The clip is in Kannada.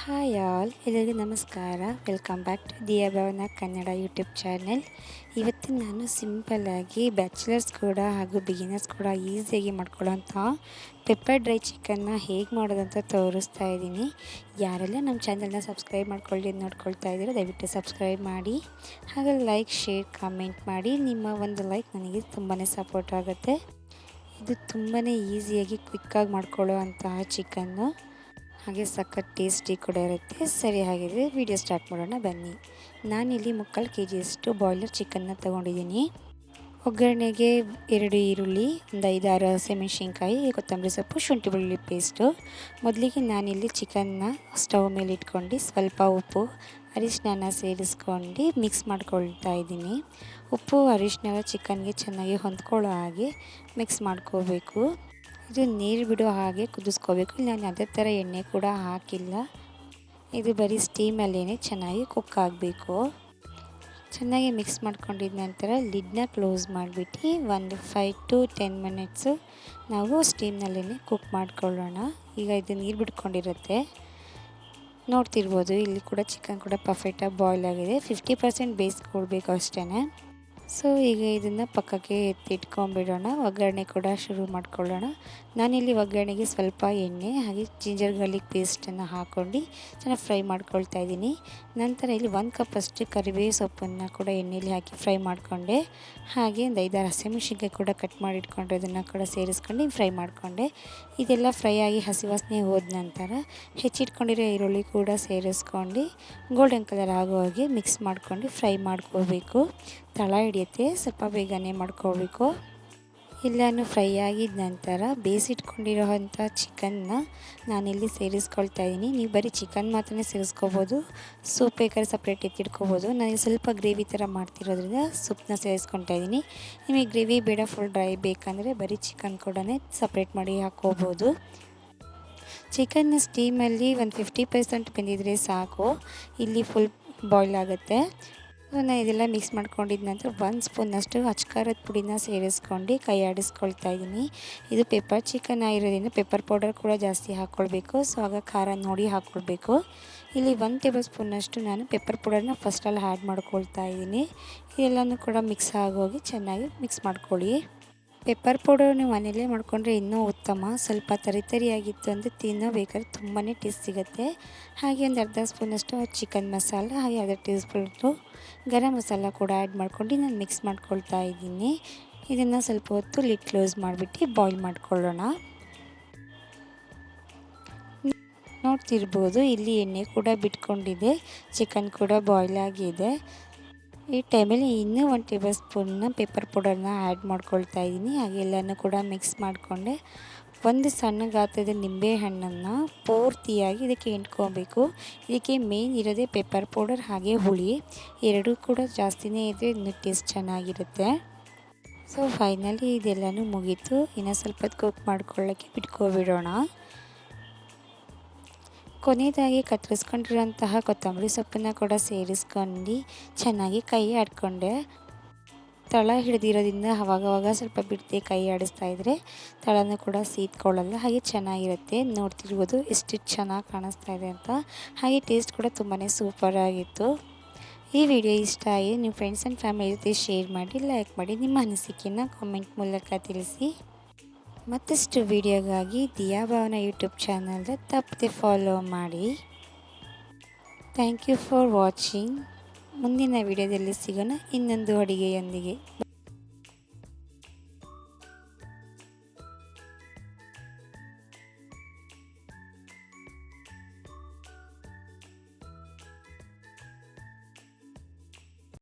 ಹಾಯ್ ಆಲ್, ಎಲ್ಲರಿಗೂ ನಮಸ್ಕಾರ. Welcome back to Diya Bhavan Kannada YouTube channel. ಇವತ್ತು ನಾನು ಸಿಂಪಲ್ಲಾಗಿ ಬ್ಯಾಚುಲರ್ಸ್ ಕೂಡ ಹಾಗೂ ಬಿಗಿನರ್ಸ್ ಕೂಡ ಈಸಿಯಾಗಿ ಮಾಡ್ಕೊಳ್ಳೋಂಥ ಪೆಪ್ಪರ್ ಡ್ರೈ ಚಿಕನ್ನ ಹೇಗೆ ಮಾಡೋದಂತ ತೋರಿಸ್ತಾ ಇದ್ದೀನಿ. ಯಾರೆಲ್ಲ ನಮ್ಮ ಚಾನಲ್ನ ಸಬ್ಸ್ಕ್ರೈಬ್ ನೋಡ್ಕೊಳ್ತಾ ಇದ್ದೀರೋ ದಯವಿಟ್ಟು ಸಬ್ಸ್ಕ್ರೈಬ್ ಮಾಡಿ, ಹಾಗೆ ಲೈಕ್, ಶೇರ್, ಕಾಮೆಂಟ್ ಮಾಡಿ. ನಿಮ್ಮ ಒಂದು ಲೈಕ್ ನನಗೆ ತುಂಬಾ ಸಪೋರ್ಟ್ ಆಗುತ್ತೆ. ಇದು ತುಂಬಾ ಈಸಿಯಾಗಿ ಕ್ವಿಕ್ಕಾಗಿ ಮಾಡ್ಕೊಳ್ಳೋ ಅಂತಹ ಚಿಕನ್ನು, ಹಾಗೆ ಸಖತ್ ಟೇಸ್ಟಿ ಕೂಡ ಇರುತ್ತೆ. ಸರಿ, ಹಾಗಿದ್ರೆ ವಿಡಿಯೋ ಸ್ಟಾರ್ಟ್ ಮಾಡೋಣ ಬನ್ನಿ. ನಾನಿಲ್ಲಿ 3/4 kg ಬಾಯ್ಲರ್ ಚಿಕನ್ನ ತೊಗೊಂಡಿದ್ದೀನಿ. ಒಗ್ಗರಣೆಗೆ 2 ಈರುಳ್ಳಿ, ಒಂದು 5-6 ಹಸಿಮೆಣಸಿನ್ಕಾಯಿ, ಕೊತ್ತಂಬರಿ ಸೊಪ್ಪು, ಶುಂಠಿ ಬೆಳ್ಳುಳ್ಳಿ ಪೇಸ್ಟು. ಮೊದಲಿಗೆ ನಾನಿಲ್ಲಿ ಚಿಕನ್ನ ಸ್ಟವ್ ಮೇಲೆ ಇಟ್ಕೊಂಡು ಸ್ವಲ್ಪ ಉಪ್ಪು, ಅರಿಶಿನ ಸೇರಿಸ್ಕೊಂಡು ಮಿಕ್ಸ್ ಮಾಡ್ಕೊಳ್ತಾ ಇದ್ದೀನಿ. ಉಪ್ಪು ಅರಿಶಿನ ಚಿಕನ್ಗೆ ಚೆನ್ನಾಗಿ ಹೊಂದ್ಕೊಳ್ಳೋ ಹಾಗೆ ಮಿಕ್ಸ್ ಮಾಡ್ಕೋಬೇಕು. ಇದು ನೀರು ಬಿಡೋ ಹಾಗೆ ಕುದಿಸ್ಕೋಬೇಕು. ನಾನು ಅದೇ ಥರ ಎಣ್ಣೆ ಕೂಡ ಹಾಕಿಲ್ಲ. ಇದು ಬರೀ ಸ್ಟೀಮಲ್ಲೇ ಚೆನ್ನಾಗಿ ಕುಕ್ ಆಗಬೇಕು. ಚೆನ್ನಾಗಿ ಮಿಕ್ಸ್ ಮಾಡ್ಕೊಂಡಿದ ನಂತರ ಲಿಡ್ನ ಕ್ಲೋಸ್ ಮಾಡಿಬಿಟ್ಟು ಒಂದು 5 to 10 ಮಿನಿಟ್ಸು ನಾವು ಸ್ಟೀಮ್ನಲ್ಲೇ ಕುಕ್ ಮಾಡ್ಕೊಳ್ಳೋಣ. ಈಗ ಇದು ನೀರು ಬಿಟ್ಕೊಂಡಿರುತ್ತೆ, ನೋಡ್ತಿರ್ಬೋದು. ಇಲ್ಲಿ ಕೂಡ ಚಿಕನ್ ಕೂಡ ಪರ್ಫೆಕ್ಟಾಗಿ ಬಾಯ್ಲ್ ಆಗಿದೆ. 50% ಬೇಯಿಸ್ಕೊಳ್ಬೇಕು ಅಷ್ಟೇ. ಸೊ ಈಗ ಇದನ್ನು ಪಕ್ಕಕ್ಕೆ ಎತ್ತಿಟ್ಕೊಂಡ್ಬಿಡೋಣ. ಒಗ್ಗರಣೆ ಕೂಡ ಶುರು ಮಾಡ್ಕೊಳ್ಳೋಣ. ನಾನಿಲ್ಲಿ ಒಗ್ಗರಣೆಗೆ ಸ್ವಲ್ಪ ಎಣ್ಣೆ ಹಾಗೆ ಜಿಂಜರ್ ಗಾರ್ಲಿಕ್ ಪೇಸ್ಟನ್ನು ಹಾಕ್ಕೊಂಡು ಚೆನ್ನಾಗಿ ಫ್ರೈ ಮಾಡ್ಕೊಳ್ತಾ ಇದ್ದೀನಿ. ನಂತರ ಇಲ್ಲಿ 1 ಕಪ್ಪಷ್ಟು ಕರಿಬೇವು ಸೊಪ್ಪನ್ನು ಕೂಡ ಎಣ್ಣೆಯಲ್ಲಿ ಹಾಕಿ ಫ್ರೈ ಮಾಡಿಕೊಂಡೆ. ಹಾಗೆ ಒಂದು 5-6 ಹಸಿಮೆಣಸಿನ್ಕಾಯಿ ಕೂಡ ಕಟ್ ಮಾಡಿ ಇಟ್ಕೊಂಡಿರೋದನ್ನು ಕೂಡ ಸೇರಿಸ್ಕೊಂಡು ಫ್ರೈ ಮಾಡಿಕೊಂಡೆ. ಇದೆಲ್ಲ ಫ್ರೈ ಆಗಿ ಹಸಿ ವಾಸನೆ ಹೋದ ನಂತರ ಹೆಚ್ಚಿಟ್ಕೊಂಡಿರೋ ಈರುಳ್ಳಿ ಕೂಡ ಸೇರಿಸ್ಕೊಂಡು ಗೋಲ್ಡನ್ ಕಲರ್ ಆಗೋ ಹಾಗೆ ಮಿಕ್ಸ್ ಮಾಡ್ಕೊಂಡು ಫ್ರೈ ಮಾಡ್ಕೋಬೇಕು. ತಳ ಹಿಡಿಯುತ್ತೆ, ಸ್ವಲ್ಪ ಬೇಗನೆ ಮಾಡ್ಕೋಬೇಕು. ಎಲ್ಲನೂ ಫ್ರೈ ಆಗಿದ ನಂತರ ಬೇಯಿಸಿಟ್ಕೊಂಡಿರೋವಂಥ ಚಿಕನ್ನ ನಾನಿಲ್ಲಿ ಸೇರಿಸ್ಕೊಳ್ತಾ ಇದ್ದೀನಿ. ನೀವು ಬರೀ ಚಿಕನ್ ಮಾತ್ರನೇ ಸೇರಿಸ್ಕೋಬೋದು, ಸೂಪ್ ಬೇಕಾದ್ರೆ ಸಪ್ರೇಟ್ ಎತ್ತಿಟ್ಕೋಬೋದು. ನನಗೆ ಸ್ವಲ್ಪ ಗ್ರೇವಿ ಥರ ಮಾಡ್ತಿರೋದ್ರಿಂದ ಸೂಪನ್ನ ಸೇರಿಸ್ಕೊಳ್ತಾ ಇದ್ದೀನಿ. ನಿಮಗೆ ಗ್ರೇವಿ ಬೇಡ, ಫುಲ್ ಡ್ರೈ ಬೇಕಂದರೆ ಬರೀ ಚಿಕನ್ ಕೂಡ ಸಪ್ರೇಟ್ ಮಾಡಿ ಹಾಕ್ಕೋಬೋದು. ಚಿಕನ್ನ ಸ್ಟೀಮಲ್ಲಿ ಒಂದು 50% ಬೆಂದಿದ್ರೆ ಸಾಕು, ಇಲ್ಲಿ ಫುಲ್ ಬಾಯ್ಲ್ ಆಗುತ್ತೆ. ನಾನು ಇದೆಲ್ಲ ಮಿಕ್ಸ್ ಮಾಡ್ಕೊಂಡಿದ್ದ ನಂತರ 1 ಸ್ಪೂನಷ್ಟು ಅಚ್ಕಾರದ ಪುಡಿನ ಸೇರಿಸ್ಕೊಂಡು ಕೈ ಆಡಿಸ್ಕೊಳ್ತಾ ಇದ್ದೀನಿ. ಇದು ಪೆಪ್ಪರ್ ಚಿಕನ್ ಆಗಿರೋದ್ರಿಂದ ಪೆಪ್ಪರ್ ಪೌಡರ್ ಕೂಡ ಜಾಸ್ತಿ ಹಾಕ್ಕೊಳ್ಬೇಕು. ಸೊ ಆಗ ಖಾರ ನೋಡಿ ಹಾಕ್ಕೊಳ್ಬೇಕು. ಇಲ್ಲಿ 1 ಟೇಬಲ್ ಸ್ಪೂನಷ್ಟು ನಾನು ಪೆಪ್ಪರ್ ಪೌಡರ್ನ ಫಸ್ಟಲ್ಲಿ ಆ್ಯಡ್ ಮಾಡ್ಕೊಳ್ತಾ ಇದ್ದೀನಿ. ಇದೆಲ್ಲನೂ ಕೂಡ ಮಿಕ್ಸ್ ಆಗೋಗಿ ಚೆನ್ನಾಗಿ ಮಿಕ್ಸ್ ಮಾಡ್ಕೊಳ್ಳಿ. ಪೆಪ್ಪರ್ ಪೌಡರ್ ನೀವು ಮನೆಯಲ್ಲೇ ಮಾಡಿಕೊಂಡ್ರೆ ಇನ್ನೂ ಉತ್ತಮ. ಸ್ವಲ್ಪ ತರಿಯಾಗಿತ್ತು ಅಂದರೆ ತಿನ್ನೋಬೇಕಾದ್ರೆ ತುಂಬಾ ಟೇಸ್ಟ್ ಸಿಗುತ್ತೆ. ಹಾಗೆ ಒಂದು ಅರ್ಧ ಸ್ಪೂನಷ್ಟು ಚಿಕನ್ ಮಸಾಲ, ಹಾಗೆ ಅರ್ಧ ಟೀ ಸ್ಪೂನು ಗರಂ ಮಸಾಲ ಕೂಡ ಆ್ಯಡ್ ಮಾಡ್ಕೊಂಡು ನಾನು ಮಿಕ್ಸ್ ಮಾಡ್ಕೊಳ್ತಾ ಇದ್ದೀನಿ. ಇದನ್ನು ಸ್ವಲ್ಪ ಹೊತ್ತು ಲಿಡ್ ಕ್ಲೋಸ್ ಮಾಡಿಬಿಟ್ಟು ಬಾಯ್ಲ್ ಮಾಡ್ಕೊಳ್ಳೋಣ. ನೋಡ್ತಿರ್ಬೋದು, ಇಲ್ಲಿ ಎಣ್ಣೆ ಕೂಡ ಬಿಟ್ಕೊಂಡಿದೆ, ಚಿಕನ್ ಕೂಡ ಬಾಯ್ಲ್ ಆಗಿದೆ. ಈ ಟೈಮಲ್ಲಿ ಇನ್ನೂ 1 ಟೇಬಲ್ ಸ್ಪೂನ್ನ ಪೆಪ್ಪರ್ ಪೌಡರ್ನ ಆ್ಯಡ್ ಮಾಡ್ಕೊಳ್ತಾ ಇದ್ದೀನಿ. ಹಾಗೆ ಎಲ್ಲನೂ ಕೂಡ ಮಿಕ್ಸ್ ಮಾಡಿಕೊಂಡೆ. ಒಂದು ಸಣ್ಣ ಗಾತ್ರದ ನಿಂಬೆ ಹಣ್ಣನ್ನು ಪೂರ್ತಿಯಾಗಿ ಇದಕ್ಕೆ ಹಿಂಡ್ಕೊಬೇಕು. ಇದಕ್ಕೆ ಮೇನ್ ಇರೋದೇ ಪೆಪ್ಪರ್ ಪೌಡರ್ ಹಾಗೆ ಹುಳಿ, ಎರಡೂ ಕೂಡ ಜಾಸ್ತಿನೇ ಇದ್ದರೆ ಇನ್ನೂ ಟೇಸ್ಟ್ ಚೆನ್ನಾಗಿರುತ್ತೆ. ಸೊ ಫೈನಲಿ ಇದೆಲ್ಲನೂ ಮುಗೀತು. ಇನ್ನು ಸ್ವಲ್ಪ ಕುಕ್ ಮಾಡ್ಕೊಳ್ಳೋಕ್ಕೆ ಬಿಟ್ಕೊಬಿಡೋಣ. ಕೊನೆಯದಾಗಿ ಕತ್ತರಿಸ್ಕೊಂಡಿರೋಂತಹ ಕೊತ್ತಂಬರಿ ಸೊಪ್ಪನ್ನು ಕೂಡ ಸೇರಿಸ್ಕೊಂಡು ಚೆನ್ನಾಗಿ ಕೈ ಆಡಿಕೊಂಡೆ. ತಳ ಹಿಡಿದಿರೋದ್ರಿಂದ ಅವಾಗವಾಗ ಸ್ವಲ್ಪ ಬಿಡದೆ ಕೈ ಆಡಿಸ್ತಾ ಇದ್ದರೆ ತಳನೂ ಕೂಡ ಸೀದ್ಕೊಳ್ಳಲ್ಲ, ಹಾಗೆ ಚೆನ್ನಾಗಿರುತ್ತೆ. ನೋಡ್ತಿರ್ಬೋದು ಎಷ್ಟು ಚೆನ್ನಾಗಿ ಕಾಣಿಸ್ತಾ ಇದೆ ಅಂತ. ಹಾಗೆ ಟೇಸ್ಟ್ ಕೂಡ ತುಂಬಾ ಸೂಪರಾಗಿತ್ತು. ಈ ವಿಡಿಯೋ ಇಷ್ಟ ಆಗಿ ನಿಮ್ಮ ಫ್ರೆಂಡ್ಸ್ ಆ್ಯಂಡ್ ಫ್ಯಾಮಿಲಿ ಜೊತೆ ಶೇರ್ ಮಾಡಿ, ಲೈಕ್ ಮಾಡಿ, ನಿಮ್ಮ ಅನಿಸಿಕೆಯನ್ನು ಕಾಮೆಂಟ್ ಮೂಲಕ ತಿಳಿಸಿ. ಮತ್ತಷ್ಟು ವಿಡಿಯೋಗಾಗಿ ದಿಯಾ ಭವನ ಯೂಟ್ಯೂಬ್ ಚಾನಲ್ನ ತಪ್ಪದೆ ಫಾಲೋ ಮಾಡಿ. Thank you for watching. ಮುಂದಿನ ವಿಡಿಯೋದಲ್ಲಿ ಸಿಗೋಣ ಇನ್ನೊಂದು ಅಡುಗೆಯೊಂದಿಗೆ.